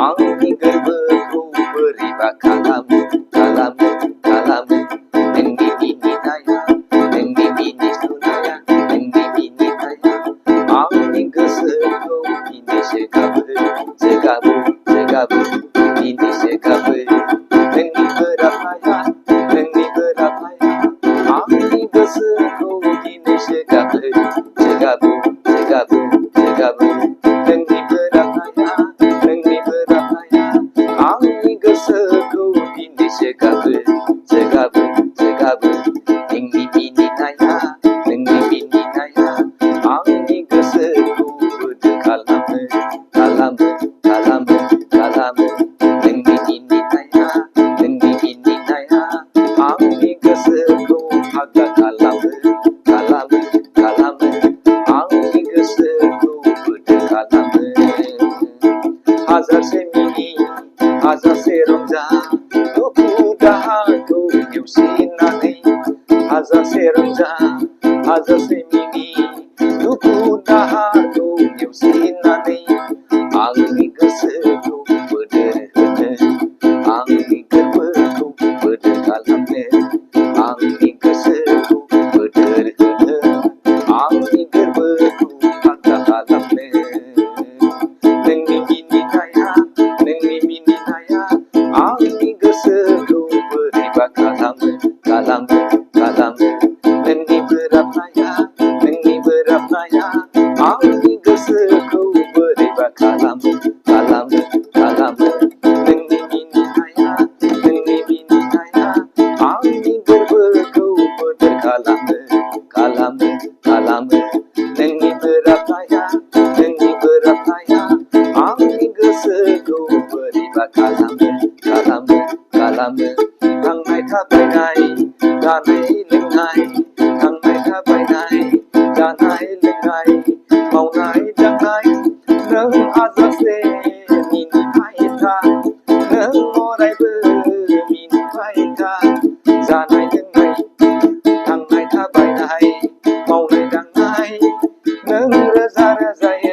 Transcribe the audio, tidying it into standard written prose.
आंनि गोरबोखौ बोरैबा खालामो खालामो खालामो नोंनि मिनिनाया नोंनि मिनिसुनाया नोंनि मिनिनाया आंनि गोसोखौ बिनोसो गाबो जोगाबो जोगाबो बिनोसो गाबो नोंनि बोराबनाया आंनि गोसोखौ बिनोसो गाबो जोगाबो जोगाबो जोगाबो नोंनि बोराबनाया आंनि गोसोखौ बिनोसो गाबो जोगाबो जोगाबो नोंनि मिनिनाया आंनि गोसोखौ बोदो खालामो खालामो खालामो खालामो नोंनि मिनिनाया आंनि गोसोखौ फाग्ला खालामो खालामो खालामो आंनि गोसोखौ बोदो खालामो हाजारसे मिनि हाजारसे रंजा दुखु दाहाखौ नेवसिनानै हाजारसे रंजा हाजारसे मिनि दुखु दाहाखौ नेवसिनानै आंनि गोसोखौ बोदोर होनो आंनि गोरबोखौ बोदोर खालामनो आंनि गोसोखौ बोदोर होनो आंनि गोरबोखौ फाग्ला खालामनो नोंनि मिनिनाया आंनि गोसोखौ बोरैबा खालामो खालामो खालामो नोंनि बोराबनाया आंनि गोसोखौ बोरैबा खालामो खालामो खालामो नोंनि मिनिनाया आंनि गोरबोखौ बोदोर खालामो खालामो खालामो नोंनि बोराबनाया आंनि गोसोखौ बोरैबा खालामो खालामो खालामो थांनाय थाबायनाय जानाय लोंनाय थांनाय थाबायनाय जानाय लोंनाय मावनाय दांनाय नों हाजारसे मिनिबाय था नों अरायबो मिनिबाय था जानाय लोंनाय थांनाय थाबायनाय मावनाय दांनाय नों रोजा रोजायै